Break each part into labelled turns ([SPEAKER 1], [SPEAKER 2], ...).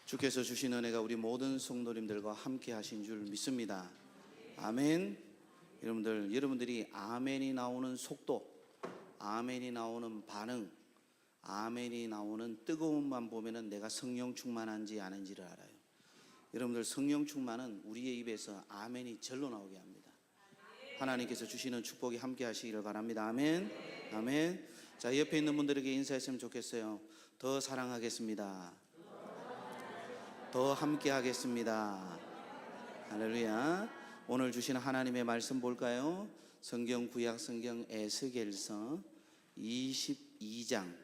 [SPEAKER 1] 주께서 주신 은혜가 우리 모든 성도님들과 함께 하신 줄 믿습니다. 아멘. 여러분들이 아멘이 나오는 속도, 아멘이 나오는 반응, 아멘이 나오는 뜨거움만 보면은 내가 성령 충만한지 아닌지를 알아요. 여러분들, 성령 충만은 우리의 입에서 아멘이 절로 나오게 합니다. 하나님께서 주시는 축복이 함께 하시기를 바랍니다. 아멘. 아멘. 자, 옆에 있는 분들에게 인사했으면 좋겠어요. 더 사랑하겠습니다. 더 함께 하겠습니다. 할렐루야. 오늘 주신 하나님의 말씀 볼까요? 성경 구약 성경 에스겔서 22장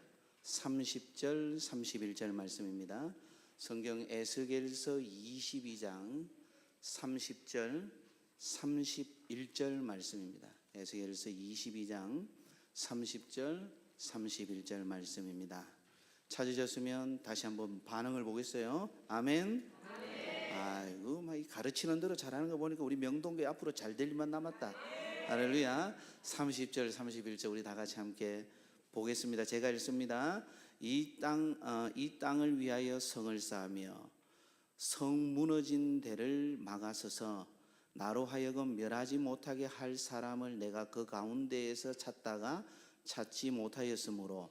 [SPEAKER 1] 30절 31절 말씀입니다. 성경 에스겔서 22장 30절 31절 말씀입니다. 에스겔서 22장 30절 31절 말씀입니다. 찾으셨으면 다시 한번 반응을 보겠어요. 아멘. 아이고, 막 가르치는 대로 잘하는 거 보니까 우리 명동교회 앞으로 잘 될 일만 남았다. 할렐루야. 30절 31절 우리 다 같이 함께 보겠습니다. 제가 읽습니다. 이 땅을 위하여 성을 쌓으며 성 무너진 데를 막아서서 나로 하여금 멸하지 못하게 할 사람을 내가 그 가운데에서 찾다가 찾지 못하였으므로,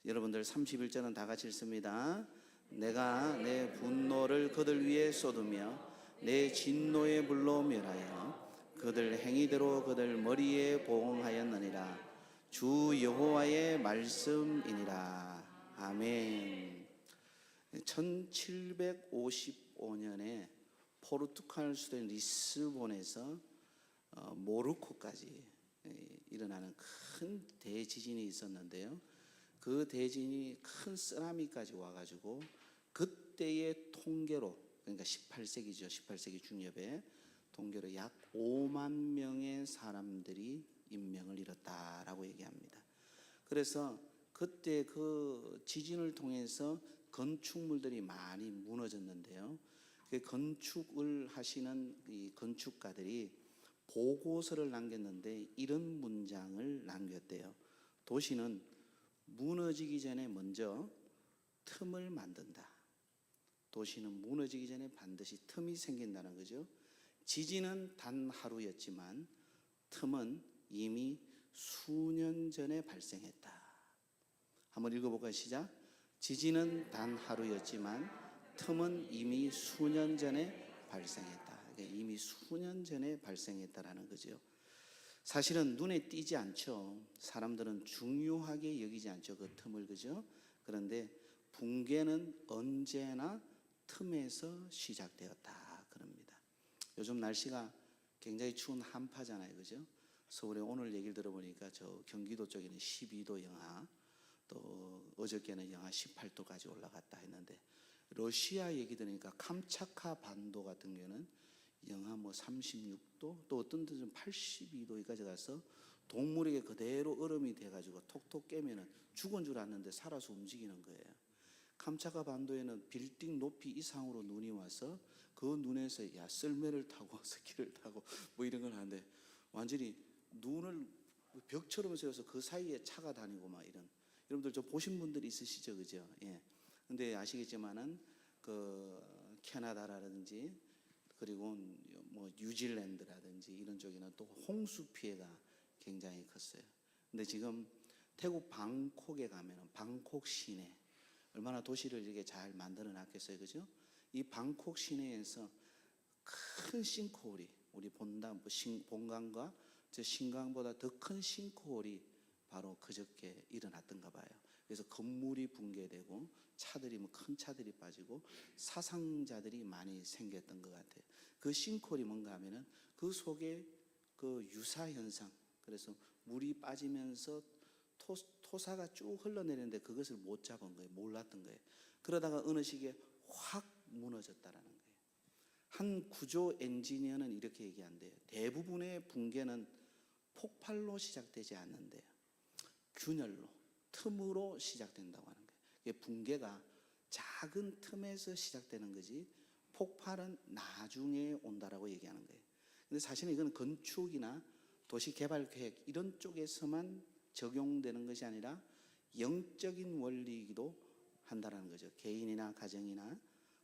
[SPEAKER 1] 여러분들 31절은 다 같이 읽습니다. 내가 내 분노를 그들 위에 쏟으며 내 진노의 불로 멸하여 그들 행위대로 그들 머리에 보응하였느니라. 주 여호와의 말씀이니라. 아멘. 1755년에 포르투갈 수도인 리스본에서 모로코까지 일어나는 큰 대지진이 있었는데요. 그 대지진이 큰 쓰나미까지 와가지고 그때의 통계로, 그러니까 18세기죠. 18세기 중엽에 통계로 약 5만 명의 사람들이 인명을 잃었다라고 얘기합니다. 그래서 그때 그 지진을 통해서 건축물들이 많이 무너졌는데요. 그 건축을 하시는 이 건축가들이 보고서를 남겼는데 이런 문장을 남겼대요. 도시는 무너지기 전에 먼저 틈을 만든다. 도시는 무너지기 전에 반드시 틈이 생긴다는 거죠. 지진은 단 하루였지만 틈은 이미 수년 전에 발생했다. 한번 읽어볼까요? 시작. 지진은 단 하루였지만 틈은 이미 수년 전에 발생했다. 이미 수년 전에 발생했다라는 거죠. 사실은 눈에 띄지 않죠. 사람들은 중요하게 여기지 않죠. 그 틈을, 그죠? 그런데 붕괴는 언제나 틈에서 시작되었다 그럽니다. 요즘 날씨가 굉장히 추운 한파잖아요, 그죠? 서울에 오늘 얘기를 들어보니까 저 경기도 쪽에는 12도 영하, 또 어저께는 영하 18도까지 올라갔다 했는데, 러시아 얘기 들으니까 캄차카 반도 같은 경우는 영하 36도, 또 어떤 데는 82도까지 가서 동물에게 그대로 얼음이 돼가지고 톡톡 깨면은 죽은 줄 알았는데 살아서 움직이는 거예요. 캄차카 반도에는 빌딩 높이 이상으로 눈이 와서 그 눈에서 썰매를 타고 스키를 타고 뭐 이런 걸 하는데 완전히 눈을 벽처럼 세워서 그 사이에 차가 다니고 막 이런. 여러분들 저 보신 분들이 있으시죠, 그죠? 예. 근데 아시겠지만은 그 캐나다라든지 그리고 뭐 뉴질랜드라든지 이런 쪽에는 또 홍수 피해가 굉장히 컸어요. 근데 지금 태국 방콕에 가면은 방콕 시내 얼마나 도시를 이렇게 잘 만들어 놨겠어요, 그죠? 이 방콕 시내에서 큰 싱크홀이, 우리 본강과 저 신강보다 더 큰 싱크홀이 바로 그저께 일어났던가 봐요. 그래서 건물이 붕괴되고 차들이 큰 차들이 빠지고 사상자들이 많이 생겼던 것 같아요. 그 싱크홀이 뭔가 하면은 그 속에 그 유사 현상, 그래서 물이 빠지면서 토사가 쭉 흘러내리는데 그것을 못 잡은 거예요. 몰랐던 거예요. 그러다가 어느 시기에 확 무너졌다라는 거예요. 한 구조 엔지니어는 이렇게 얘기한대요. 대부분의 붕괴는 폭발로 시작되지 않는데요. 균열로, 틈으로 시작된다고 하는 거예요. 붕괴가 작은 틈에서 시작되는 거지 폭발은 나중에 온다라고 얘기하는 거예요. 근데 사실은 이건 건축이나 도시개발계획 이런 쪽에서만 적용되는 것이 아니라 영적인 원리이기도 한다는 거죠. 개인이나 가정이나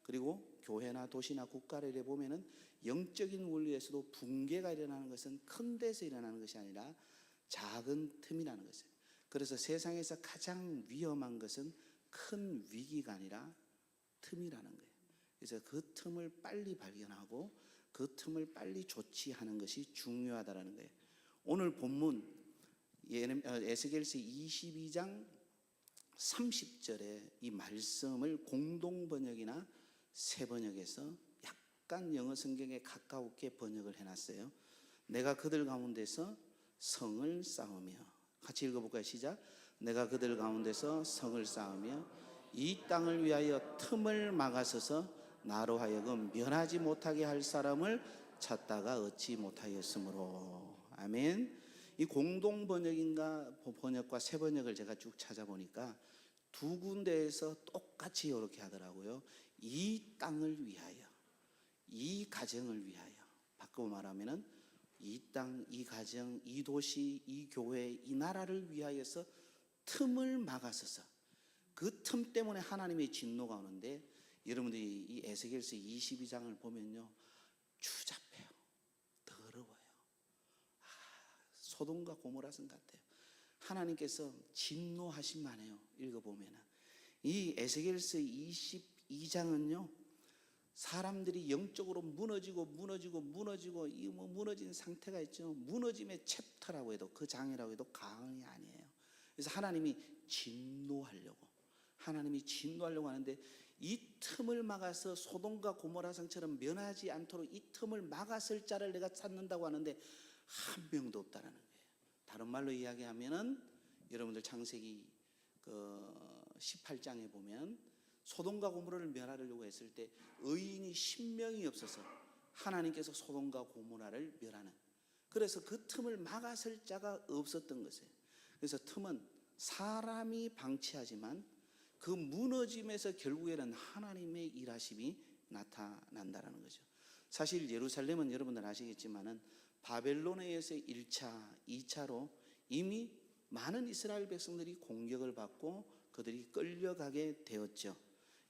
[SPEAKER 1] 그리고 교회나 도시나 국가를 이래 보면은 영적인 원리에서도 붕괴가 일어나는 것은 큰 데서 일어나는 것이 아니라 작은 틈이라는 것이에요. 그래서 세상에서 가장 위험한 것은 큰 위기가 아니라 틈이라는 거예요. 그래서 그 틈을 빨리 발견하고 그 틈을 빨리 조치하는 것이 중요하다는 거예요. 오늘 본문 에스겔서 22장 30절에 이 말씀을 공동 번역이나 새 번역에서 약간 영어 성경에 가까우게 번역을 해놨어요. 내가 그들 가운데서 성을 쌓으며, 같이 읽어볼까요? 시작. 내가 그들 가운데서 성을 쌓으며 이 땅을 위하여 틈을 막아서서 나로 하여금 면하지 못하게 할 사람을 찾다가 얻지 못하였으므로. 아멘. 이 공동 번역과 새 번역을 제가 쭉 찾아보니까 두 군데에서 똑같이 이렇게 하더라고요. 이 땅을 위하여, 이 가정을 위하여. 바꾸어 말하면은 이 땅, 이 가정, 이 도시, 이 교회, 이 나라를 위하여서 틈을 막아서서, 그 틈 때문에 하나님의 진노가 오는데, 여러분들이 이 에스겔서 22장을 보면요, 추잡해요. 더러워요. 소돔과 고모라성 같아요. 하나님께서 진노하신만 해요. 읽어보면 이 에스겔서 22장은요, 사람들이 영적으로 무너지고 이 무너진 상태가 있죠. 무너짐의 챕터라고 해도, 그 장이라고 해도 과언이 아니에요. 그래서 하나님이 진노하려고 하는데, 이 틈을 막아서 소돔과 고모라성처럼 면하지 않도록 이 틈을 막았을 자를 내가 찾는다고 하는데 한 명도 없다라는 거예요. 다른 말로 이야기하면은, 여러분들 창세기 18장에 보면 소돔과 고모라를 멸하려고 했을 때 의인이 10명이 없어서 하나님께서 소돔과 고모라를 멸하는, 그래서 그 틈을 막았을 자가 없었던 것이에요. 그래서 틈은 사람이 방치하지만 그 무너짐에서 결국에는 하나님의 일하심이 나타난다는 거죠. 사실 예루살렘은 여러분들 아시겠지만은 바벨론에 의해서 1차, 2차로 이미 많은 이스라엘 백성들이 공격을 받고 그들이 끌려가게 되었죠.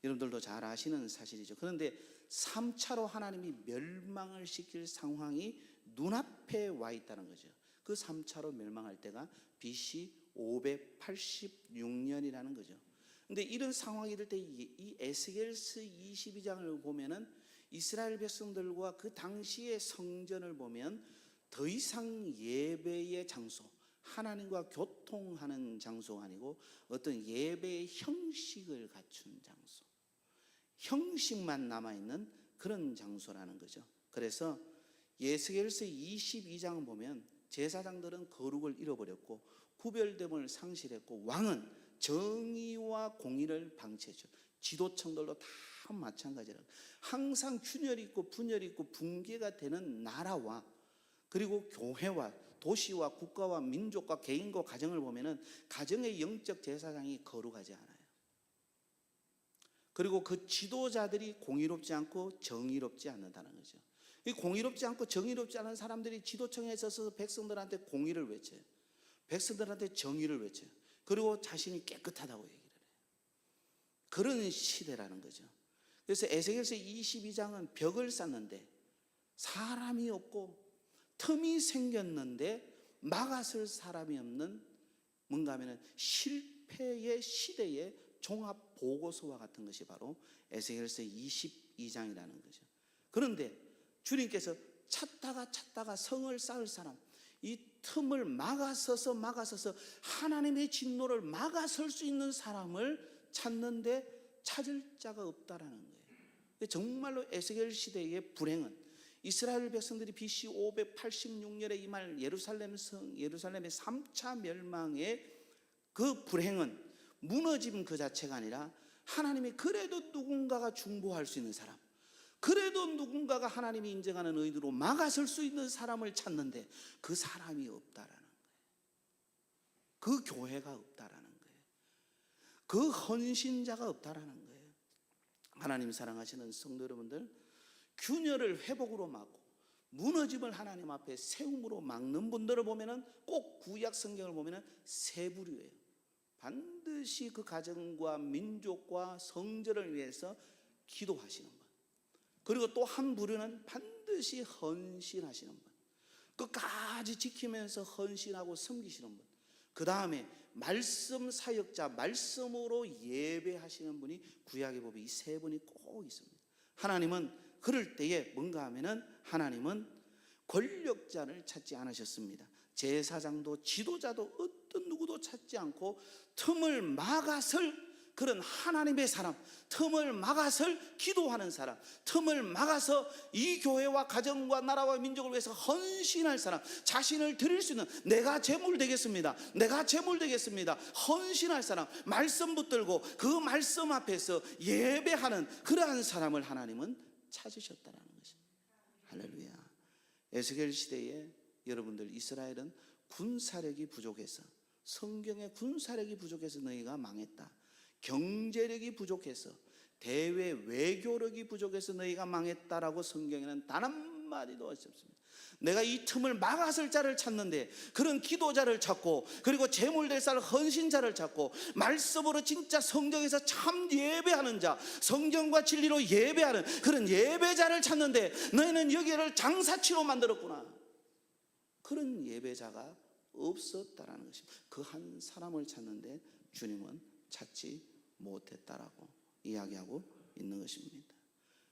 [SPEAKER 1] 여러분들도 잘 아시는 사실이죠. 그런데 3차로 하나님이 멸망을 시킬 상황이 눈앞에 와 있다는 거죠. 그 3차로 멸망할 때가 BC 586년이라는 거죠. 근데 이런 상황이 될 때 이 에스겔서 22장을 보면은 이스라엘 백성들과 그 당시의 성전을 보면 더 이상 예배의 장소, 하나님과 교통하는 장소가 아니고 어떤 예배의 형식을 갖춘 장소, 형식만 남아있는 그런 장소라는 거죠. 그래서 에스겔서 22장을 보면 제사장들은 거룩을 잃어버렸고 구별됨을 상실했고, 왕은 정의와 공의를 방치했죠. 지도층들도 다 마찬가지라고. 항상 균열이 있고 분열이 있고 붕괴가 되는 나라와, 그리고 교회와 도시와 국가와 민족과 개인과 가정을 보면은 가정의 영적 제사장이 거룩하지 않아요. 그리고 그 지도자들이 공의롭지 않고 정의롭지 않는다는 거죠. 이 공의롭지 않고 정의롭지 않은 사람들이 지도층에 있어서 백성들한테 공의를 외쳐요. 백성들한테 정의를 외쳐요. 그리고 자신이 깨끗하다고 얘기를 해요. 그런 시대라는 거죠. 그래서 에스겔서 22장은 벽을 쌓는데 사람이 없고 틈이 생겼는데 막아설 사람이 없는, 뭔가 하면은 실패의 시대의 종합 보고서와 같은 것이 바로 에스겔서 22장이라는 거죠. 그런데 주님께서 찾다가 성을 쌓을 사람, 이 틈을 막아서서 하나님의 진노를 막아설 수 있는 사람을 찾는데 찾을 자가 없다라는 거예요. 정말로 에스겔 시대의 불행은, 이스라엘 백성들이 BC 586년에 임할 예루살렘의 3차 멸망의 그 불행은 무너짐 그 자체가 아니라, 하나님이 그래도 누군가가 중보할 수 있는 사람, 그래도 누군가가 하나님이 인정하는 의도로 막아설 수 있는 사람을 찾는데 그 사람이 없다라는 거예요. 그 교회가 없다라는 거예요. 그 헌신자가 없다라는 거예요. 하나님 사랑하시는 성도 여러분들, 균열을 회복으로 막고 무너짐을 하나님 앞에 세움으로 막는 분들을 보면은, 꼭 구약 성경을 보면은 세 부류예요. 반드시 그 가정과 민족과 성전을 위해서 기도하시는 분. 그리고 또 한 부류는 반드시 헌신하시는 분. 끝까지 지키면서 헌신하고 섬기시는 분. 그 다음에 말씀 사역자, 말씀으로 예배하시는 분이 구약의 법에 이 세 분이 꼭 있습니다. 하나님은 그럴 때에 뭔가 하면은 하나님은 권력자를 찾지 않으셨습니다. 제사장도 지도자도 어떤 누구도 찾지 않고 틈을 막아설 그런 하나님의 사람, 틈을 막아설 기도하는 사람, 틈을 막아서 이 교회와 가정과 나라와 민족을 위해서 헌신할 사람, 자신을 드릴 수 있는 내가 제물 되겠습니다, 내가 제물 되겠습니다, 헌신할 사람, 말씀 붙들고 그 말씀 앞에서 예배하는 그러한 사람을 하나님은 찾으셨다는 것입니다. 할렐루야. 에스겔 시대에 여러분들 이스라엘은 군사력이 부족해서, 성경의 군사력이 부족해서 너희가 망했다, 경제력이 부족해서, 대외 외교력이 부족해서 너희가 망했다라고 성경에는 단 한마디도 없습니다. 내가 이 틈을 막아설 자를 찾는데 그런 기도자를 찾고, 그리고 재물될 살 헌신자를 찾고, 말씀으로 진짜 성경에서 참 예배하는 자, 성경과 진리로 예배하는 그런 예배자를 찾는데 너희는 여기를 장사치로 만들었구나. 그런 예배자가 없었다라는 것입니다. 그 한 사람을 찾는데 주님은 찾지 못했다라고 이야기하고 있는 것입니다.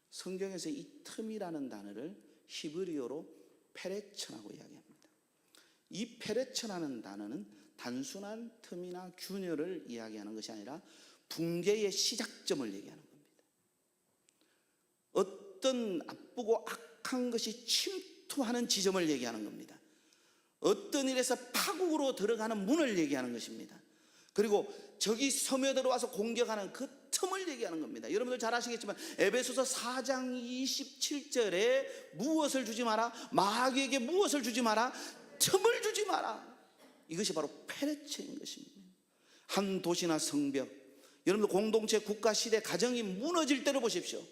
[SPEAKER 1] 성경에서 이 틈이라는 단어를 히브리어로 페레처라고 이야기합니다. 이 페레처라는 단어는 단순한 틈이나 균열을 이야기하는 것이 아니라 붕괴의 시작점을 얘기하는 겁니다. 어떤 나쁘고 악한 것이 침투하는 지점을 얘기하는 겁니다. 어떤 일에서 파국으로 들어가는 문을 얘기하는 것입니다. 그리고 적이 스며들어와서 공격하는 그 틈을 얘기하는 겁니다. 여러분들 잘 아시겠지만 에베소서 4장 27절에 무엇을 주지 마라, 마귀에게 무엇을 주지 마라, 틈을 주지 마라. 이것이 바로 페레체인 것입니다. 한 도시나 성벽, 여러분들 공동체, 국가, 시대, 가정이 무너질 때를 보십시오.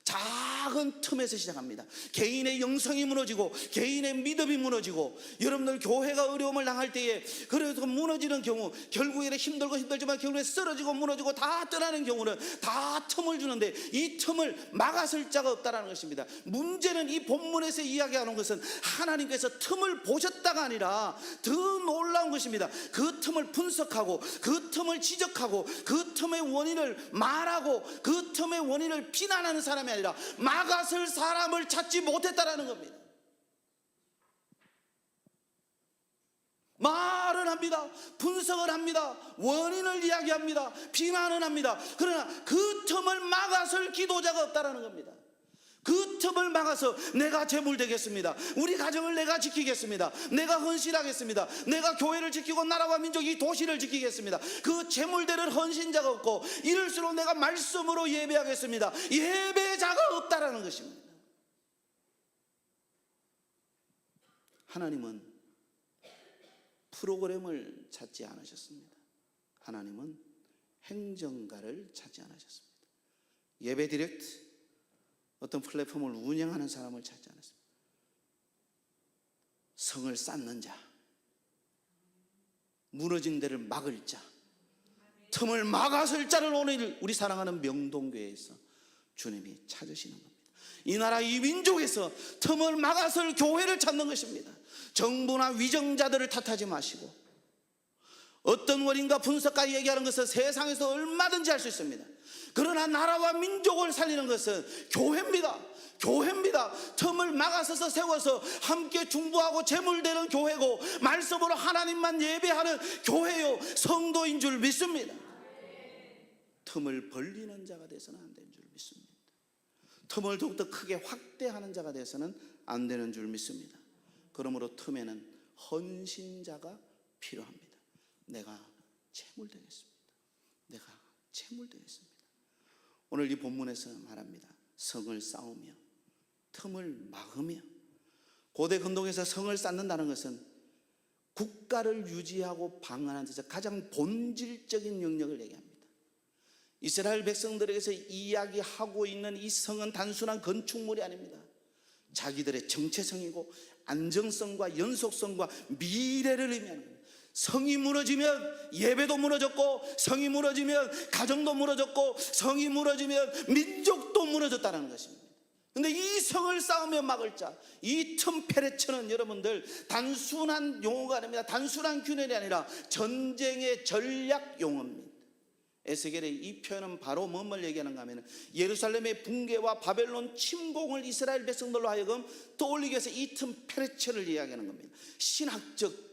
[SPEAKER 1] 작은 틈에서 시작합니다. 개인의 영성이 무너지고, 개인의 믿음이 무너지고, 여러분들 교회가 어려움을 당할 때에 그래서 무너지는 경우, 결국에는 힘들고 힘들지만 결국에 쓰러지고 무너지고 다 떠나는 경우는 다 틈을 주는데 이 틈을 막아설 자가 없다는 것입니다. 문제는 이 본문에서 이야기하는 것은 하나님께서 틈을 보셨다가 아니라 더 놀라운 것입니다. 그 틈을 분석하고, 그 틈을 지적하고, 그 틈의 원인을 말하고, 그 틈의 원인을 비난하는 사람이 아니라 막아설 사람을 찾지 못했다라는 겁니다. 말은 합니다, 분석을 합니다, 원인을 이야기합니다, 비난은 합니다. 그러나 그 틈을 막아설 기도자가 없다라는 겁니다. 그 틈을 막아서 내가 제물 되겠습니다, 우리 가정을 내가 지키겠습니다, 내가 헌신하겠습니다, 내가 교회를 지키고 나라와 민족 이 도시를 지키겠습니다, 그 제물되는 헌신자가 없고, 이럴수록 내가 말씀으로 예배하겠습니다, 예배자가 없다라는 것입니다. 하나님은 프로그램을 찾지 않으셨습니다. 하나님은 행정가를 찾지 않으셨습니다. 예배 디렉트, 어떤 플랫폼을 운영하는 사람을 찾지 않았습니다. 성을 쌓는 자, 무너진 데를 막을 자, 틈을 막아설 자를 오늘 우리 사랑하는 명동교회에서 주님이 찾으시는 겁니다. 이 나라 이 민족에서 틈을 막아설 교회를 찾는 것입니다. 정부나 위정자들을 탓하지 마시고, 어떤 원인과 분석과 얘기하는 것은 세상에서 얼마든지 할 수 있습니다. 그러나 나라와 민족을 살리는 것은 교회입니다. 교회입니다. 틈을 막아서서 세워서 함께 중보하고 제물되는 교회고, 말씀으로 하나님만 예배하는 교회요, 성도인 줄 믿습니다. 틈을 벌리는 자가 돼서는 안 되는 줄 믿습니다. 틈을 더욱더 크게 확대하는 자가 돼서는 안 되는 줄 믿습니다. 그러므로 틈에는 헌신자가 필요합니다. 내가 제물되겠습니다, 내가 제물되겠습니다. 오늘 이 본문에서 말합니다. 성을 쌓으며 틈을 막으며. 고대 근동에서 성을 쌓는다는 것은 국가를 유지하고 방어하는 데서 가장 본질적인 영역을 얘기합니다. 이스라엘 백성들에게서 이야기하고 있는 이 성은 단순한 건축물이 아닙니다. 자기들의 정체성이고 안정성과 연속성과 미래를 의미하는 겁니다. 성이 무너지면 예배도 무너졌고, 성이 무너지면 가정도 무너졌고, 성이 무너지면 민족도 무너졌다는 것입니다. 근데 이 성을 쌓으며 막을 자, 이 틈페레처는 여러분들 단순한 용어가 아닙니다. 단순한 균열이 아니라 전쟁의 전략 용어입니다. 에스겔의 이 표현은 바로 무엇을 얘기하는가 하면 예루살렘의 붕괴와 바벨론 침공을 이스라엘 백성들로 하여금 떠올리기 위해서 이 틈페레처를 이야기하는 겁니다. 신학적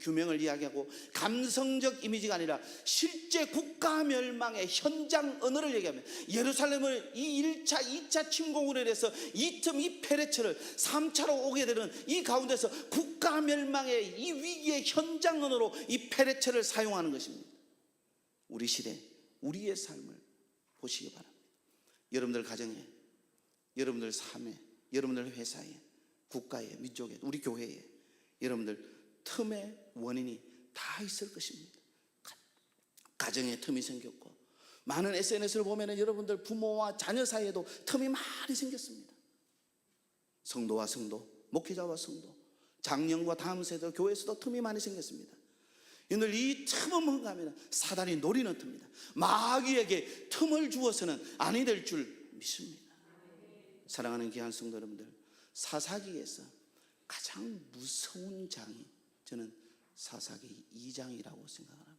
[SPEAKER 1] 규명을 이야기하고 감성적 이미지가 아니라 실제 국가 멸망의 현장 언어를 얘기합니다. 예루살렘을 이 1차, 2차 침공으로 인해서 이 틈, 이 페레처를 3차로 오게 되는 이 가운데서 국가 멸망의 이 위기의 현장 언어로 이 페레처를 사용하는 것입니다. 우리 시대, 우리의 삶을 보시기 바랍니다. 여러분들 가정에, 여러분들 삶에, 여러분들 회사에, 국가에, 민족에, 우리 교회에 여러분들 틈의 원인이 다 있을 것입니다. 가정에 틈이 생겼고, 많은 SNS를 보면 여러분들 부모와 자녀 사이에도 틈이 많이 생겼습니다. 성도와 성도, 목회자와 성도, 장년과 다음 세대 교회에서도 틈이 많이 생겼습니다. 오늘 이 틈은 뭔가 하면 사단이 노리는 틈입니다. 마귀에게 틈을 주어서는 아니 될 줄 믿습니다. 사랑하는 귀한 성도 여러분들, 사사기에서 가장 무서운 장이 저는 사사기 2장이라고 생각합니다.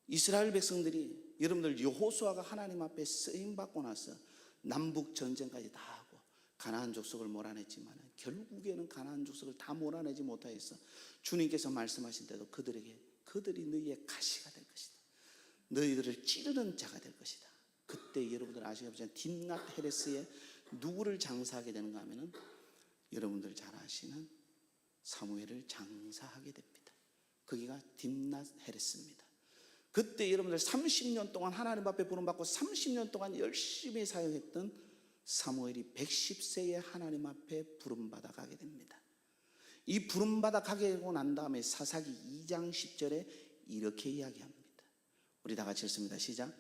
[SPEAKER 1] 이스라엘 백성들이 여러분들 여호수아가 하나님 앞에 쓰임 받고 나서 남북 전쟁까지 다 하고 가나안 족속을 몰아냈지만 결국에는 가나안 족속을 다 몰아내지 못하여서 주님께서 말씀하신 대로 그들이 너희의 가시가 될 것이다. 너희들을 찌르는 자가 될 것이다. 그때 여러분들 아시겠지만 딥낫 헤레스에 누구를 장사하게 되는가 하면은 여러분들 잘 아시는 사무엘을 장사하게 됩니다. 거기가 딥낫 헤레스입니다. 그때 여러분들 30년 동안 하나님 앞에 부름받고 30년 동안 열심히 사역했던 사무엘이 110세에 하나님 앞에 부름받아 가게 됩니다. 이 부름받아 가게 되고 난 다음에 사사기 2장 10절에 이렇게 이야기합니다. 우리 다 같이 읽습니다. 시작.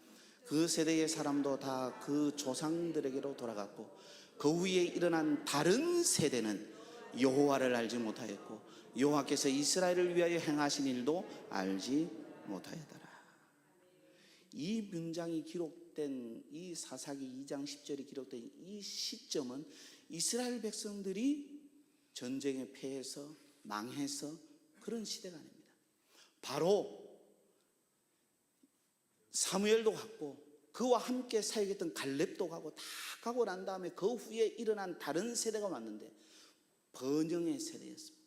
[SPEAKER 1] 그 세대의 사람도 다 그 조상들에게로 돌아갔고 그 후에 일어난 다른 세대는 여호와를 알지 못하였고 여호와께서 이스라엘을 위하여 행하신 일도 알지 못하였더라. 이 문장이 기록된 이 사사기 2장 10절이 기록된 이 시점은 이스라엘 백성들이 전쟁에 패해서 망해서 그런 시대가 아닙니다. 바로 사무엘도 갔고 그와 함께 사역했던 갈렙도 가고 다 가고 난 다음에 그 후에 일어난 다른 세대가 왔는데 번영의 세대였습니다.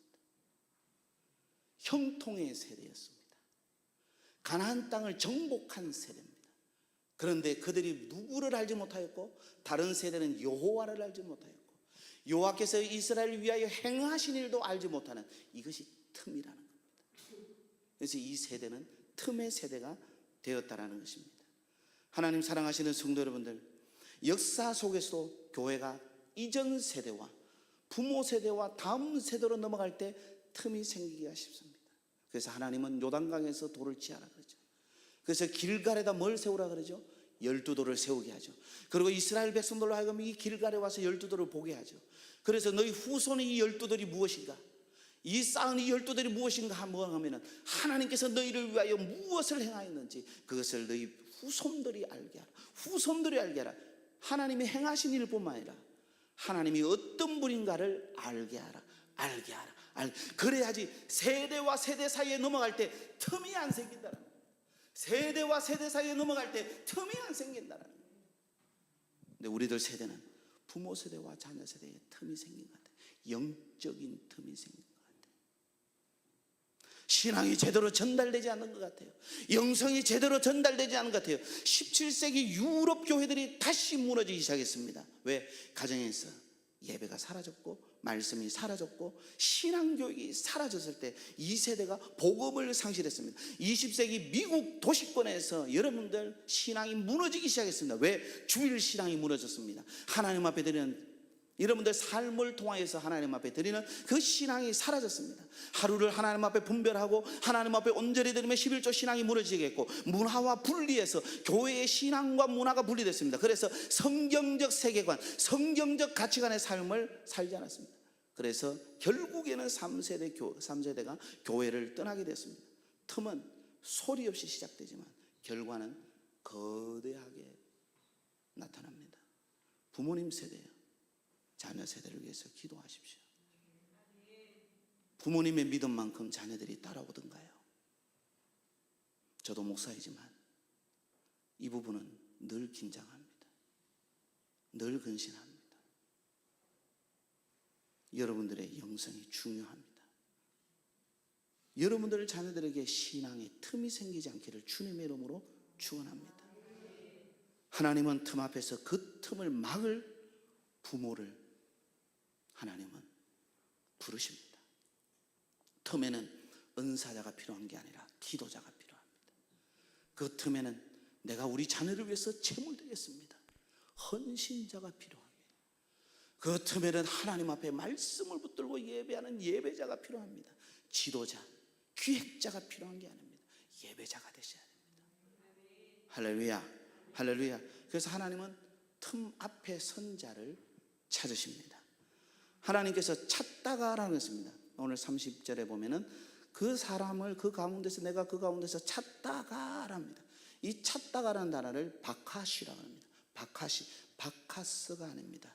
[SPEAKER 1] 형통의 세대였습니다. 가나안 땅을 정복한 세대입니다. 그런데 그들이 누구를 알지 못하였고 다른 세대는 여호와를 알지 못하였고 여호와께서 이스라엘을 위하여 행하신 일도 알지 못하는 이것이 틈이라는 겁니다. 그래서 이 세대는 틈의 세대가 되었다라는 것입니다. 하나님 사랑하시는 성도 여러분들, 역사 속에서도 교회가 이전 세대와 부모 세대와 다음 세대로 넘어갈 때 틈이 생기기가 쉽습니다. 그래서 하나님은 요단강에서 돌을 치하라 그러죠. 그래서 길갈에다 뭘 세우라 그러죠? 12돌을 세우게 하죠. 그리고 이스라엘 백성들로 하여금 이 길갈에 와서 12돌을 보게 하죠. 그래서 너희 후손의 이 12돌이 무엇인가? 이 쌓은 이 12돌이 무엇인가 하면 하나님께서 너희를 위하여 무엇을 행하였는지 그것을 너희 후손들이 알게 하라. 후손들이 알게 하라. 하나님이 행하신 일뿐만 아니라 하나님이 어떤 분인가를 알게 하라. 알게 하라. 그래야지 세대와 세대 사이에 넘어갈 때 틈이 안 생긴다는 거예요. 세대와 세대 사이에 넘어갈 때 틈이 안 생긴다는 거예요. 근데 우리들 세대는 부모 세대와 자녀 세대에 틈이 생긴 것 같아요. 영적인 틈이 생긴 것 같아요. 신앙이 제대로 전달되지 않는 것 같아요. 영성이 제대로 전달되지 않는 것 같아요. 17세기 유럽 교회들이 다시 무너지기 시작했습니다. 왜? 가정에서 예배가 사라졌고 말씀이 사라졌고 신앙교육이 사라졌을 때 이 세대가 복음을 상실했습니다. 20세기 미국 도시권에서 여러분들 신앙이 무너지기 시작했습니다. 왜? 주일 신앙이 무너졌습니다. 하나님 앞에 드리는 여러분들 삶을 통하여서 하나님 앞에 드리는 그 신앙이 사라졌습니다. 하루를 하나님 앞에 분별하고 하나님 앞에 온전히 드리면 11조 신앙이 무너지겠고 문화와 분리해서 교회의 신앙과 문화가 분리됐습니다. 그래서 성경적 세계관, 성경적 가치관의 삶을 살지 않았습니다. 그래서 결국에는 3세대가 교회를 떠나게 됐습니다. 틈은 소리 없이 시작되지만 결과는 거대하게 나타납니다. 부모님 세대요, 자녀 세대를 위해서 기도하십시오. 부모님의 믿음만큼 자녀들이 따라오던가요? 저도 목사이지만 이 부분은 늘 긴장합니다. 늘 근신합니다. 여러분들의 영성이 중요합니다. 여러분들 자녀들에게 신앙의 틈이 생기지 않기를 주님의 이름으로 축원합니다. 하나님은 틈 앞에서 그 틈을 막을 부모를 하나님은 부르십니다. 틈에는 은사자가 필요한 게 아니라 기도자가 필요합니다. 그 틈에는 내가 우리 자녀를 위해서 제물드리겠습니다, 헌신자가 필요합니다. 그 틈에는 하나님 앞에 말씀을 붙들고 예배하는 예배자가 필요합니다. 지도자, 기획자가 필요한 게 아닙니다. 예배자가 되셔야 됩니다. 할렐루야, 할렐루야. 그래서 하나님은 틈 앞에 선 자를 찾으십니다. 하나님께서 찾다가라는 것입니다. 오늘 30절에 보면은 그 사람을 그 가운데서 내가 그 가운데서 찾다가랍니다. 이 찾다가라는 단어를 바카시라고 합니다. 바카스가 아닙니다.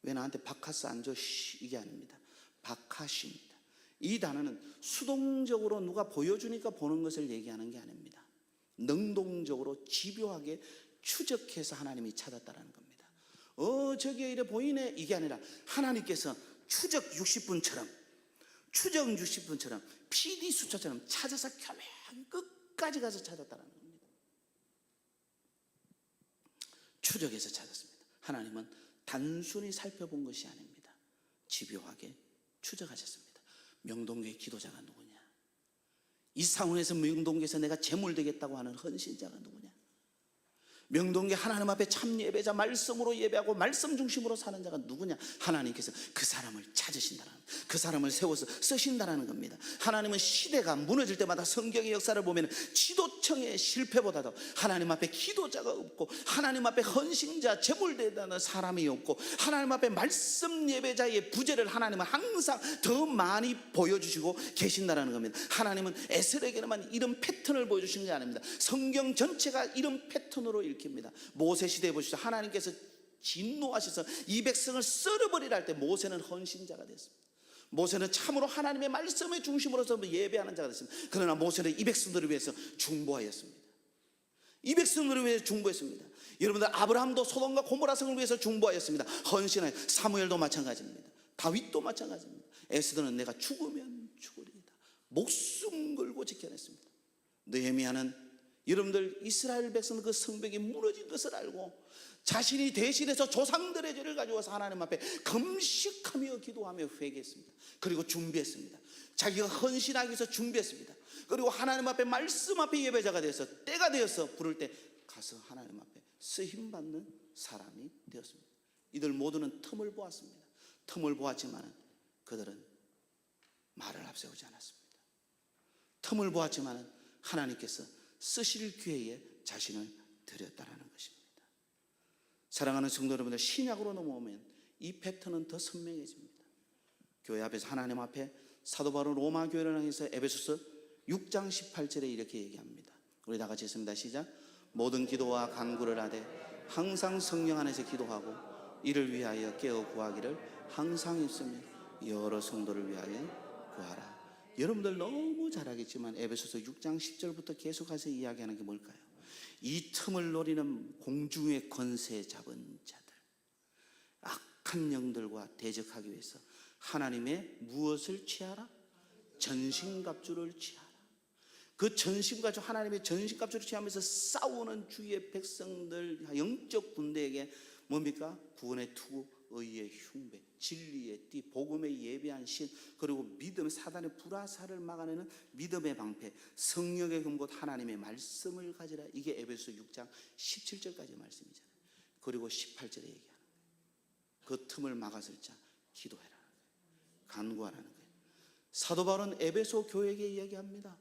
[SPEAKER 1] 왜 나한테 바카스 안 줘? 이게 아닙니다. 바카시입니다. 이 단어는 수동적으로 누가 보여주니까 보는 것을 얘기하는 게 아닙니다. 능동적으로 집요하게 추적해서 하나님이 찾았다라는 겁니다. 저기에 이래 보이네, 이게 아니라 하나님께서 추적 60분처럼 PD 수첩처럼 찾아서 교묘하게 끝까지 가서 찾았다라는 겁니다. 추적해서 찾았습니다. 하나님은 단순히 살펴본 것이 아닙니다. 집요하게 추적하셨습니다. 명동교회 기도자가 누구냐? 이 상황에서 명동교회에서 내가 제물 되겠다고 하는 헌신자가 누구냐? 명동교회 하나님 앞에 참 예배자, 말씀으로 예배하고 말씀 중심으로 사는 자가 누구냐? 하나님께서 그 사람을 찾으신다는, 그 사람을 세워서 쓰신다는 겁니다. 하나님은 시대가 무너질 때마다 성경의 역사를 보면 지도청의 실패보다도 하나님 앞에 기도자가 없고, 하나님 앞에 헌신자, 제물대다는 사람이 없고, 하나님 앞에 말씀 예배자의 부재를 하나님은 항상 더 많이 보여주시고 계신다는 겁니다. 하나님은 에스겔에게만 이런 패턴을 보여주신 게 아닙니다. 성경 전체가 이런 패턴으로 읽힙니다. 모세 시대에 보시죠. 하나님께서 진노하셔서 이 백성을 썰어버리라 할 때 모세는 헌신자가 됐습니다. 모세는 참으로 하나님의 말씀의 중심으로서 예배하는 자가 됐습니다. 그러나 모세는 이 백성들을 위해서 중보하였습니다. 이 백성들을 위해서 중보했습니다. 여러분들, 아브라함도 소돔과 고모라 성을 위해서 중보하였습니다. 헌신하여. 사무엘도 마찬가지입니다. 다윗도 마찬가지입니다. 에스더는 내가 죽으면 죽으리이다, 목숨 걸고 지켜냈습니다. 느헤미야는 여러분들, 이스라엘 백성들 그 성벽이 무너진 것을 알고 자신이 대신해서 조상들의 죄를 가져와서 하나님 앞에 금식하며 기도하며 회개했습니다. 그리고 준비했습니다. 자기가 헌신하기 위해서 준비했습니다. 그리고 하나님 앞에 말씀 앞에 예배자가 되어서 때가 되어서 부를 때 가서 하나님 앞에 쓰임받는 사람이 되었습니다. 이들 모두는 틈을 보았습니다. 틈을 보았지만 그들은 말을 앞세우지 않았습니다. 틈을 보았지만 하나님께서 쓰실 기회에 자신을 드렸다라는 것입니다. 사랑하는 성도 여러분들, 신약으로 넘어오면 이 패턴은 더 선명해집니다. 교회 앞에서 하나님 앞에 사도 바울 로마 교회를 향해서 에베소서 6장 18절에 이렇게 얘기합니다. 우리 다 같이 읽습니다. 시작. 모든 기도와 간구를 하되 항상 성령 안에서 기도하고 이를 위하여 깨어 구하기를 항상 있으며 여러 성도를 위하여 구하라. 여러분들 너무 잘 알겠지만 에베소서 6장 10절부터 계속해서 이야기하는 게 뭘까요? 이 틈을 노리는 공중의 권세 잡은 자들, 악한 영들과 대적하기 위해서 하나님의 무엇을 취하라? 전신갑주를 취하라. 그 전신갑주, 하나님의 전신갑주를 취하면서 싸우는 주의 백성들, 영적 군대에게 뭡니까? 구원의 투구, 의의 흉배, 진리의 띠, 복음의 예비한 신, 그리고 믿음의 사단의 불화살을 막아내는 믿음의 방패, 성령의 금곳 하나님의 말씀을 가지라. 이게 에베소 6장 17절까지의 말씀이잖아요. 그리고 18절에 얘기하는 거예요. 그 틈을 막았을 자 기도해라, 간구하라는 거예요. 사도 바울은 에베소 교회에게 이야기합니다.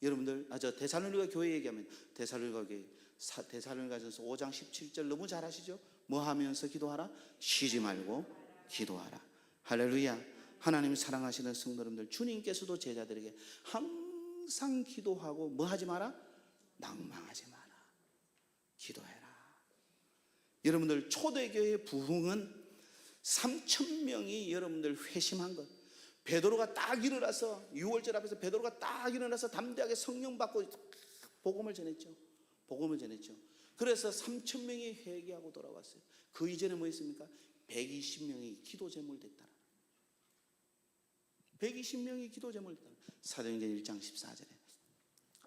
[SPEAKER 1] 여러분들, 저 데살로니가 교회 얘기합니다. 데살로니가전서 5장 17절 너무 잘 아시죠? 뭐 하면서 기도하라? 쉬지 말고 기도하라. 할렐루야. 하나님 사랑하시는 성도 여러분들, 주님께서도 제자들에게 항상 기도하고 뭐 하지 마라? 낭망하지 마라. 기도해라. 여러분들, 초대교회 부흥은 3,000명이 여러분들 회심한 것. 베드로가 딱 일어나서, 유월절 앞에서 베드로가 딱 일어나서 담대하게 성령 받고 복음을 전했죠. 복음을 전했죠. 그래서 3,000명이 회개하고 돌아왔어요. 그 이전에 뭐 있습니까? 120명이 기도 제물 됐다. 120명이 기도 제물 됐다. 사도행전 1장 14절에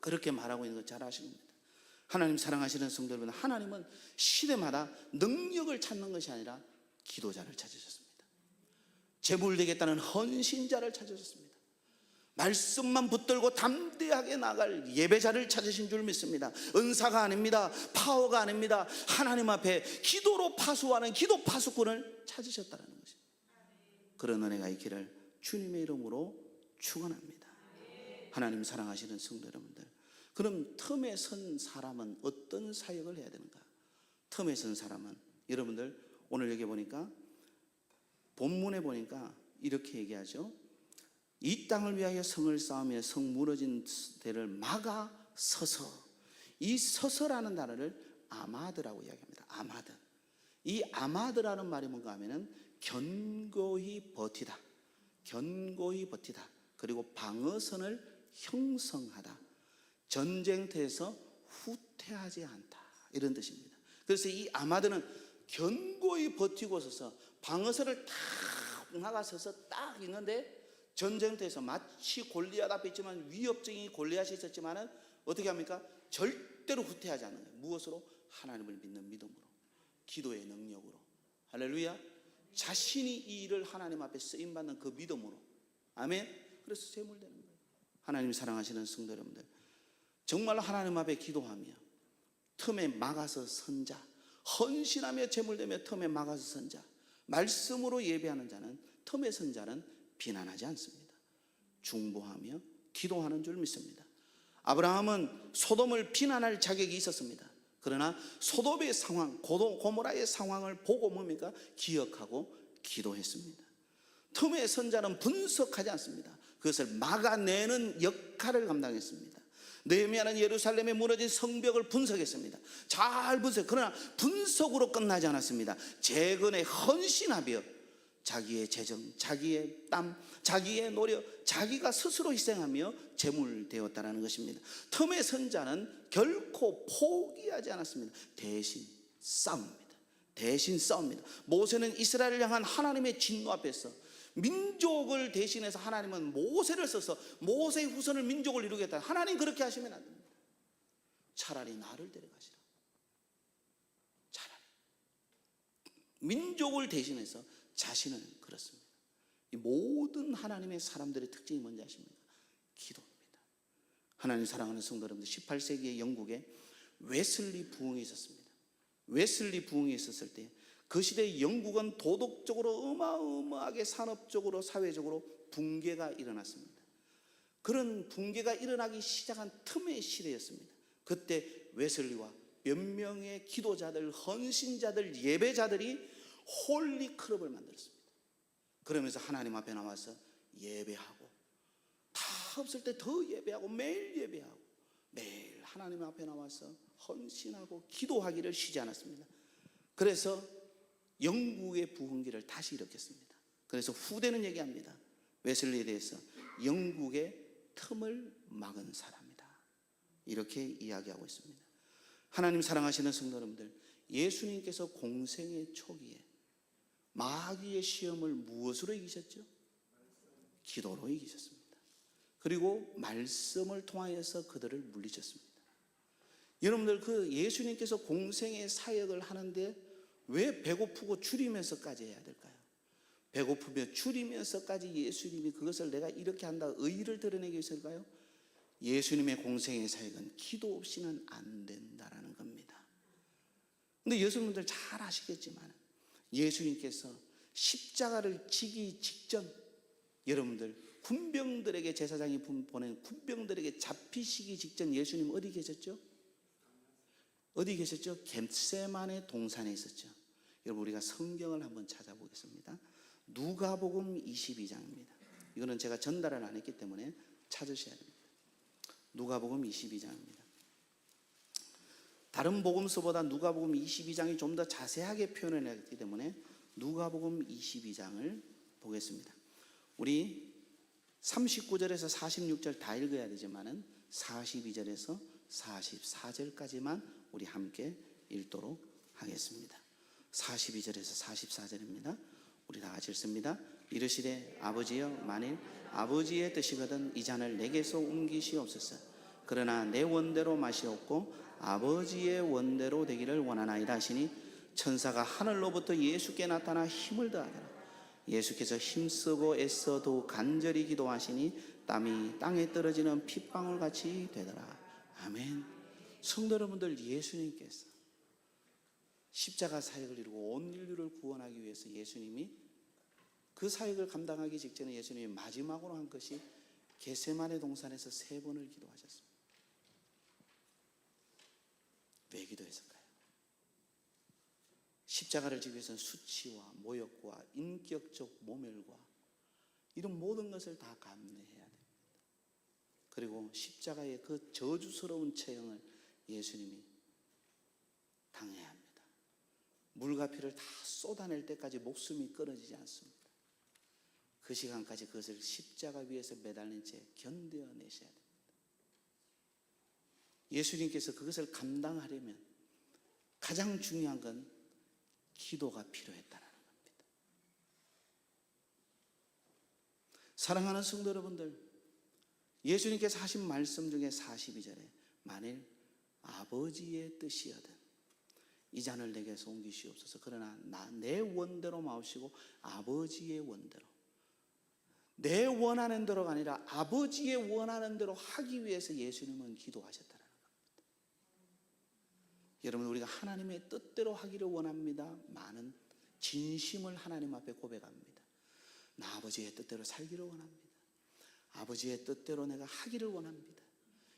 [SPEAKER 1] 그렇게 말하고 있는 거 잘 아시는 겁니다. 하나님 사랑하시는 성도 여러분, 하나님은 시대마다 능력을 찾는 것이 아니라 기도자를 찾으셨습니다. 제물 되겠다는 헌신자를 찾으셨습니다. 말씀만 붙들고 담대하게 나갈 예배자를 찾으신 줄 믿습니다. 은사가 아닙니다. 파워가 아닙니다. 하나님 앞에 기도로 파수하는 기도 파수꾼을 찾으셨다는 것입니다. 그런 은혜가 있기를 주님의 이름으로 축원합니다. 하나님 사랑하시는 성도 여러분들, 그럼 틈에 선 사람은 어떤 사역을 해야 되는가? 틈에 선 사람은, 여러분들 오늘 여기 보니까 본문에 보니까 이렇게 얘기하죠. 이 땅을 위하여 성을 쌓으며 성 무너진 데를 막아 서서. 이 서서라는 단어를 아마드라고 이야기합니다. 아마드. 이 아마드라는 말이 뭔가 하면은 견고히 버티다, 견고히 버티다, 그리고 방어선을 형성하다, 전쟁터에서 후퇴하지 않다, 이런 뜻입니다. 그래서 이 아마드는 견고히 버티고 서서 방어선을 탁 나가서서 딱 있는데, 전쟁터에서 마치 골리앗 앞에 있지만 위협적인 골리앗이 있었지만은 어떻게 합니까? 절대로 후퇴하지 않는 거예요. 무엇으로? 하나님을 믿는 믿음으로, 기도의 능력으로. 할렐루야. 자신이 이 일을 하나님 앞에 쓰임받는 그 믿음으로. 아멘. 그래서 제물되는 거예요. 하나님 사랑하시는 성도 여러분들, 정말 하나님 앞에 기도하며 틈에 막아서 선자, 헌신하며 제물되며 틈에 막아서 선자, 말씀으로 예배하는 자는, 틈에 선자는 비난하지 않습니다. 중보하며 기도하는 줄 믿습니다. 아브라함은 소돔을 비난할 자격이 있었습니다. 그러나 소돔의 상황, 고모라의 상황을 보고 뭡니까? 기억하고 기도했습니다. 틈의 선자는 분석하지 않습니다. 그것을 막아내는 역할을 감당했습니다. 느헤미야는 예루살렘에 무너진 성벽을 분석했습니다. 잘 분석. 그러나 분석으로 끝나지 않았습니다. 재건에 헌신하며 자기의 재정, 자기의 땀, 자기의 노력, 자기가 스스로 희생하며 제물되었다는 것입니다. 틈의 선자는 결코 포기하지 않았습니다. 대신 싸웁니다. 대신 싸웁니다. 모세는 이스라엘을 향한 하나님의 진노 앞에서 민족을 대신해서, 하나님은 모세를 써서 모세의 후손을 민족을 이루겠다. 하나님 그렇게 하시면 안 됩니다. 차라리 나를 데려가시라. 차라리 민족을 대신해서 자신을 걸었습니다. 이 모든 하나님의 사람들의 특징이 뭔지 아십니까? 기도입니다. 하나님 사랑하는 성도 여러분들, 18세기의 영국에 웨슬리 부흥이 있었습니다. 웨슬리 부흥이 있었을 때 그 시대의 영국은 도덕적으로 어마어마하게 산업적으로 사회적으로 붕괴가 일어났습니다. 그런 붕괴가 일어나기 시작한 틈의 시대였습니다. 그때 웨슬리와 몇 명의 기도자들, 헌신자들, 예배자들이 홀리 클럽을 만들었습니다. 그러면서 하나님 앞에 나와서 예배하고, 다 없을 때 더 예배하고, 매일 예배하고, 매일 하나님 앞에 나와서 헌신하고 기도하기를 쉬지 않았습니다. 그래서 영국의 부흥기를 다시 일으켰습니다. 그래서 후대는 얘기합니다. 웨슬리에 대해서 영국의 틈을 막은 사람이다, 이렇게 이야기하고 있습니다. 하나님 사랑하시는 성도 여러분들, 예수님께서 공생의 초기에 마귀의 시험을 무엇으로 이기셨죠? 기도로 이기셨습니다. 그리고 말씀을 통하여서 그들을 물리쳤습니다. 여러분들, 그 예수님께서 공생의 사역을 하는데 왜 배고프고 줄이면서까지 해야 될까요? 배고프며 줄이면서까지 예수님이 그것을 내가 이렇게 한다, 의의를 드러내기 위해서일까요? 예수님의 공생의 사역은 기도 없이는 안 된다라는 겁니다. 근데 여러분들 잘 아시겠지만 예수님께서 십자가를 지기 직전, 여러분들 군병들에게, 제사장이 보낸 군병들에게 잡히시기 직전 예수님 어디 계셨죠? 어디 계셨죠? 겟세마네 동산에 있었죠. 여러분, 우리가 성경을 한번 찾아보겠습니다. 누가복음 22장입니다. 이거는 제가 전달을 안 했기 때문에 찾으셔야 됩니다. 누가복음 22장입니다. 다른 복음서보다 누가복음 22장이 좀 더 자세하게 표현을 했기 때문에 누가복음 22장을 보겠습니다. 우리 39절에서 46절 다 읽어야 되지만은 42절에서 44절까지만 우리 함께 읽도록 하겠습니다. 42절에서 44절입니다. 우리 다 같이 읽습니다. 이르시되 아버지여 만일 아버지의 뜻이거든 이 잔을 내게서 옮기시옵소서. 그러나 내 원대로 마시옵고 아버지의 원대로 되기를 원하나이다 하시니 천사가 하늘로부터 예수께 나타나 힘을 더하더라. 예수께서 힘쓰고 애써 더욱 간절히 기도하시니 땀이 땅에 떨어지는 핏방울같이 되더라. 아멘. 성도 여러분들, 예수님께서 십자가 사역을 이루고 온 인류를 구원하기 위해서 예수님이 그 사역을 감당하기 직전에 예수님이 마지막으로 한 것이 겟세마네 동산에서 3번을 기도하셨습니다. 왜 기도했을까요? 십자가를 지기 위해서는 수치와 모욕과 인격적 모멸과 이런 모든 것을 다 감내해야 됩니다. 그리고 십자가의 그 저주스러운 체형을 예수님이 당해야 합니다. 물과 피를 다 쏟아낼 때까지 목숨이 끊어지지 않습니다. 그 시간까지 그것을 십자가 위에서 매달린 채 견뎌내셔야 됩니다. 예수님께서 그것을 감당하려면 가장 중요한 건 기도가 필요했다는 겁니다. 사랑하는 성도 여러분들, 예수님께서 하신 말씀 중에 42절에 만일 아버지의 뜻이여든 이 잔을 내게서 옮기시옵소서. 그러나 내 원대로 마옵시고 아버지의 원대로, 내 원하는 대로가 아니라 아버지의 원하는 대로 하기 위해서 예수님은 기도하셨다는 겁니다. 여러분, 우리가 하나님의 뜻대로 하기를 원합니다. 많은 진심을 하나님 앞에 고백합니다. 나 아버지의 뜻대로 살기를 원합니다. 아버지의 뜻대로 내가 하기를 원합니다.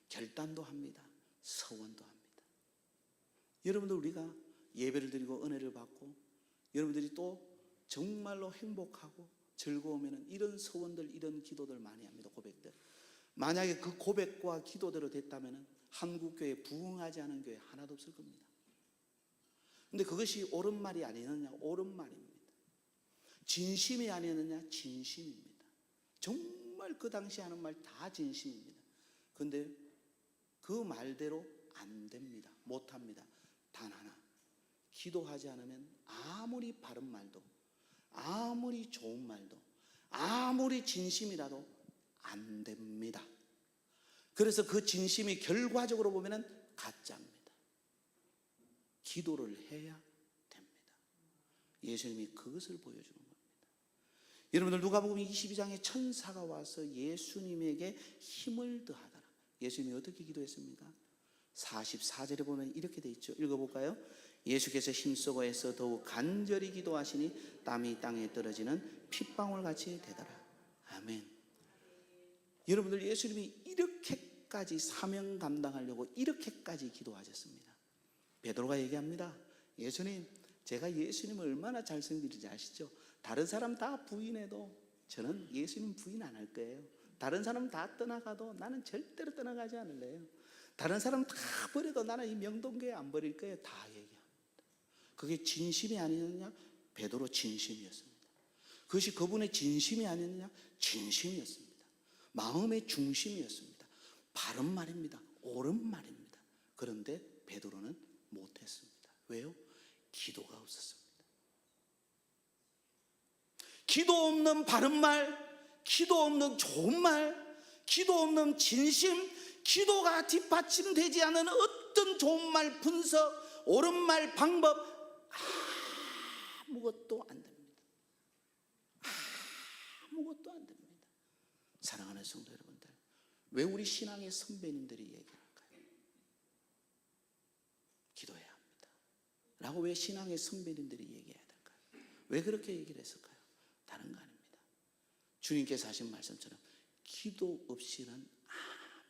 [SPEAKER 1] 결단도 합니다. 서원도 합니다. 여러분들, 우리가 예배를 드리고 은혜를 받고 여러분들이 또 정말로 행복하고 즐거우면 이런 서원들, 이런 기도들 많이 합니다. 고백들. 만약에 그 고백과 기도대로 됐다면 한국교회 부흥하지 않은 교회 하나도 없을 겁니다. 근데 그것이 옳은 말이 아니느냐? 옳은 말입니다. 진심이 아니느냐? 진심입니다. 정말 그 당시 하는 말 다 진심입니다. 그런데 그 말대로 안 됩니다. 못합니다. 단 하나, 기도하지 않으면 아무리 바른 말도, 아무리 좋은 말도, 아무리 진심이라도 안 됩니다. 그래서 그 진심이 결과적으로 보면 가짜입니다. 기도를 해야 됩니다. 예수님이 그것을 보여주는 겁니다. 여러분들, 누가복음 22장에 천사가 와서 예수님에게 힘을 더하더라. 예수님이 어떻게 기도했습니까? 44절에 보면 이렇게 돼 있죠. 읽어볼까요? 예수께서 힘쓰고 애써 더욱 간절히 기도하시니 땀이 땅에 떨어지는 핏방울같이 되더라. 아멘. 여러분들, 예수님이 이렇게까지 사명 감당하려고 이렇게까지 기도하셨습니다. 베드로가 얘기합니다. 예수님, 제가 예수님을 얼마나 잘생기는지 아시죠? 다른 사람 다 부인해도 저는 예수님 부인 안 할 거예요. 다른 사람 다 떠나가도 나는 절대로 떠나가지 않을래요. 다른 사람 다 버려도 나는 이 명동교회 안 버릴 거예요. 다 얘기합니다. 그게 진심이 아니느냐? 베드로 진심이었습니다. 그것이 그분의 진심이 아니느냐? 진심이었습니다. 마음의 중심이었습니다. 바른 말입니다. 옳은 말입니다. 그런데 베드로는 못했습니다. 왜요? 기도가 없었습니다. 기도 없는 바른 말, 기도 없는 좋은 말, 기도 없는 진심, 기도가 뒷받침되지 않은 어떤 좋은 말 분석, 옳은 말 방법, 아무것도 안 됩니다. 아무것도 안 됩니다. 사랑하는 성도 여러분들, 왜 우리 신앙의 선배님들이 얘기할까요? 기도해야 합니다 라고 왜 신앙의 선배님들이 얘기해야 될까요? 왜 그렇게 얘기를 했을까요? 다른 거 아닙니다. 주님께서 하신 말씀처럼 기도 없이는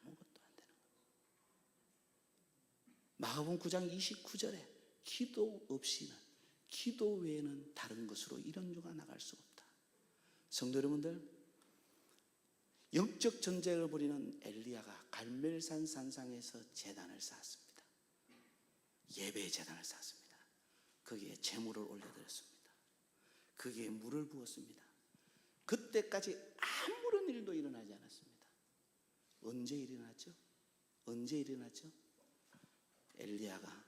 [SPEAKER 1] 아무것도 안 되는 겁니다. 마가복음 9장 29절에 기도 없이는, 기도 외에는 다른 것으로 이런 유가 나갈 수 없다. 성도 여러분들, 영적 전쟁을 벌이는 엘리야가 갈멜산 산상에서 제단을 쌓았습니다. 예배의 제단을 쌓았습니다. 거기에 제물을 올려드렸습니다. 거기에 물을 부었습니다. 그때까지 아무런 일도 일어나지 않았습니다. 언제 일어났죠? 언제 일어났죠? 엘리야가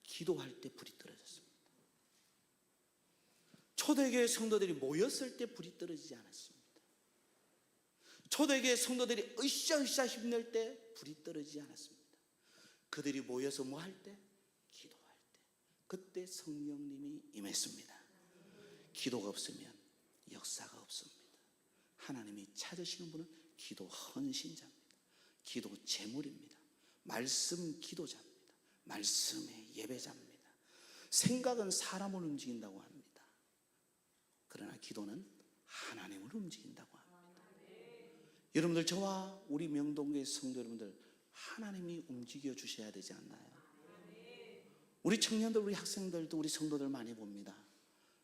[SPEAKER 1] 기도할 때 불이 떨어졌습니다. 초대교회 성도들이 모였을 때 불이 떨어지지 않았습니다. 초대교회 성도들이 으쌰으쌰 힘낼 때 불이 떨어지지 않았습니다. 그들이 모여서 뭐 할 때? 기도할 때. 그때 성령님이 임했습니다. 기도가 없으면 역사가 없습니다. 하나님이 찾으시는 분은 기도 헌신자입니다. 기도 제물입니다. 말씀 기도자입니다. 말씀의 예배자입니다. 생각은 사람을 움직인다고 합니다. 그러나 기도는 하나님을 움직인다고 합니다. 여러분들, 저와 우리 명동교회 성도 여러분들, 하나님이 움직여 주셔야 되지 않나요? 우리 청년들, 우리 학생들도 우리 성도들 많이 봅니다.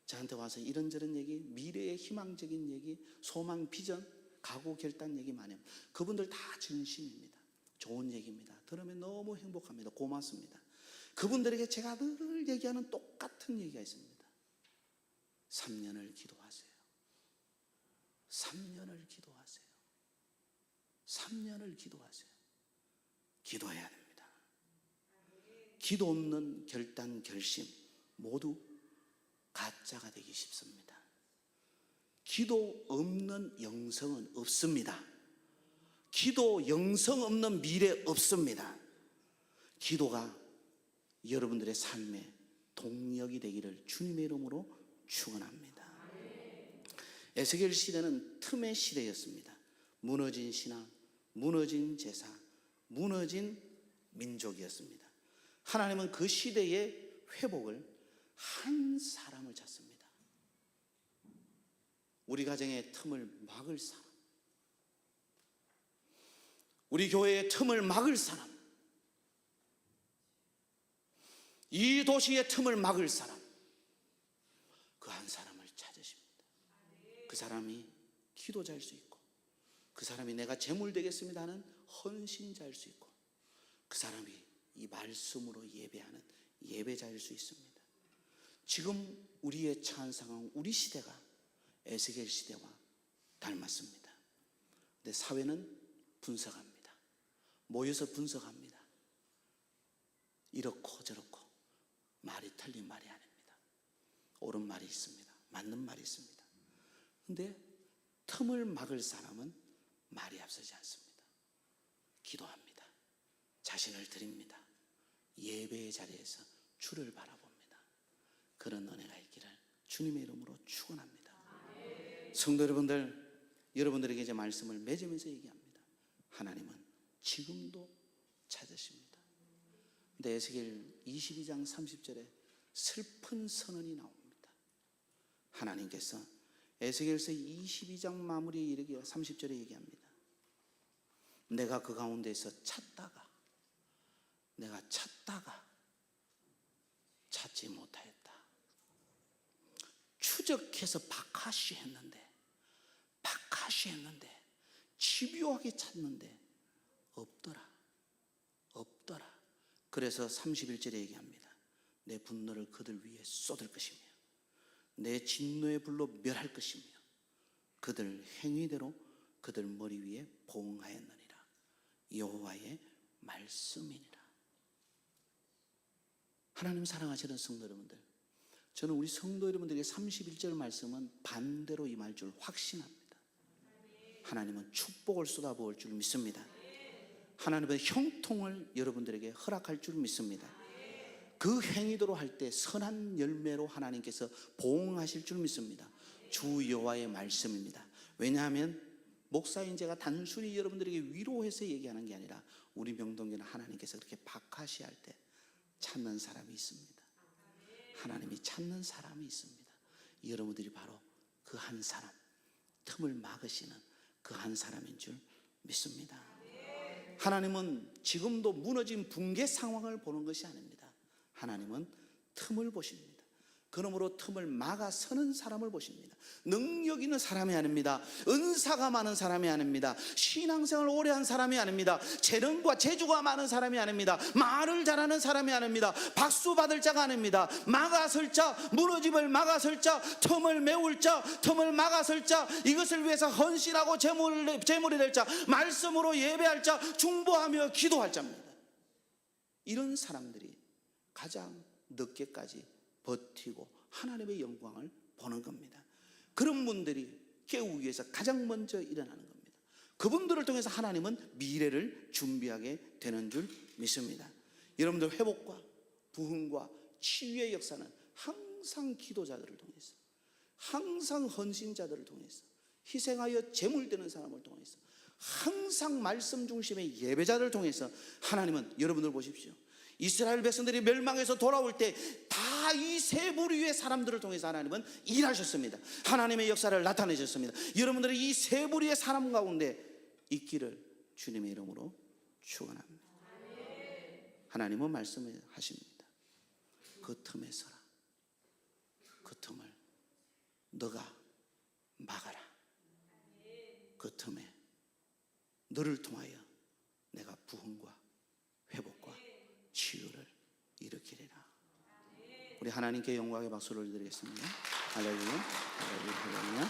[SPEAKER 1] 저한테 와서 이런저런 얘기, 미래의 희망적인 얘기, 소망, 비전, 각오, 결단 얘기 많이 합니다. 그분들 다 진심입니다. 좋은 얘기입니다. 들으면 너무 행복합니다. 고맙습니다. 그분들에게 제가 늘 얘기하는 똑같은 얘기가 있습니다. 3년을 기도하세요. 3년을 기도하세요. 3년을 기도하세요. 기도해야 됩니다. 기도 없는 결단, 결심 모두 가짜가 되기 쉽습니다. 기도 없는 영성은 없습니다. 기도 영성 없는 미래 없습니다. 기도가 여러분들의 삶의 동력이 되기를 주님의 이름으로 축원합니다. 에스겔 시대는 틈의 시대였습니다. 무너진 신앙, 무너진 제사, 무너진 민족이었습니다. 하나님은 그 시대의 회복을 한 사람을 찾습니다. 우리 가정의 틈을 막을 사람, 우리 교회의 틈을 막을 사람, 이 도시의 틈을 막을 사람, 그 한 사람을 찾으십니다. 그 사람이 기도자일 수 있고, 그 사람이 내가 제물 되겠습니다 하는 헌신자일 수 있고, 그 사람이 이 말씀으로 예배하는 예배자일 수 있습니다. 지금 우리의 처한 상황, 우리 시대가 에스겔 시대와 닮았습니다. 근데 사회는 분석합니다. 모여서 분석합니다. 이렇고 저렇고, 말이 틀린 말이 아닙니다. 옳은 말이 있습니다. 맞는 말이 있습니다. 근데 틈을 막을 사람은 말이 앞서지 않습니다. 기도합니다. 자신을 드립니다. 예배의 자리에서 주를 바라봅니다. 그런 은혜가 있기를 주님의 이름으로 축원합니다. 성도 여러분들, 여러분들에게 이제 말씀을 맺으면서 얘기합니다. 하나님은 지금도 찾으십니다. 근데 에스겔 22장 30절에 슬픈 선언이 나옵니다. 하나님께서 에스겔서 22장 마무리에 이르기에 30절에 얘기합니다. 내가 그 가운데서 찾다가 찾지 못하였다. 추적해서 박하시했는데 집요하게 찾는데 없더라. 그래서 31절에 얘기합니다. 내 분노를 그들 위에 쏟을 것이며 내 진노의 불로 멸할 것이며 그들 행위대로 그들 머리 위에 봉하였느니라. 여호와의 말씀이니라. 하나님 사랑하시는 성도 여러분들, 저는 우리 성도 여러분들에게 31절 말씀은 반대로 임할 줄 확신합니다. 하나님은 축복을 쏟아부을 줄 믿습니다. 하나님은 형통을 여러분들에게 허락할 줄 믿습니다. 그 행위대로 할 때 선한 열매로 하나님께서 보응하실 줄 믿습니다. 주 여호와의 말씀입니다. 왜냐하면 목사인 제가 단순히 여러분들에게 위로해서 얘기하는 게 아니라 우리 명동교는 하나님께서 그렇게 박하시할 때 찾는 사람이 있습니다. 하나님이 찾는 사람이 있습니다. 여러분들이 바로 그 한 사람, 틈을 막으시는 그 한 사람인 줄 믿습니다. 하나님은 지금도 무너진 붕괴 상황을 보는 것이 아닙니다. 하나님은 틈을 보십니다. 그러므로 틈을 막아서는 사람을 보십니다. 능력 있는 사람이 아닙니다. 은사가 많은 사람이 아닙니다. 신앙생활을 오래 한 사람이 아닙니다. 재능과 재주가 많은 사람이 아닙니다. 말을 잘하는 사람이 아닙니다. 박수 받을 자가 아닙니다. 막아설 자, 무너짐을 막아설 자, 틈을 메울 자, 틈을 막아설 자, 이것을 위해서 헌신하고 제물이 될 자, 말씀으로 예배할 자, 중보하며 기도할 자입니다. 이런 사람들이 가장 늦게까지 버티고 하나님의 영광을 보는 겁니다. 그런 분들이 깨우기 위해서 가장 먼저 일어나는 겁니다. 그분들을 통해서 하나님은 미래를 준비하게 되는 줄 믿습니다. 여러분들 회복과 부흥과 치유의 역사는 항상 기도자들을 통해서, 항상 헌신자들을 통해서, 희생하여 제물되는 사람을 통해서, 항상 말씀 중심의 예배자들을 통해서 하나님은, 여러분들 보십시오, 이스라엘 백성들이 멸망해서 돌아올 때 다 이 세 부류의 사람들을 통해서 하나님은 일하셨습니다. 하나님의 역사를 나타내셨습니다. 여러분들이 이 세 부류의 사람 가운데 있기를 주님의 이름으로 축원합니다. 하나님은 말씀을 하십니다. 그 틈에 서라. 그 틈을 너가 막아라. 그 틈에 너를 통하여 내가 부흥과 회복과 치유를 일으키리라. 우리 하나님께 영광의 박수를 드리겠습니다. 할렐루야, 할렐루야, 할렐루야.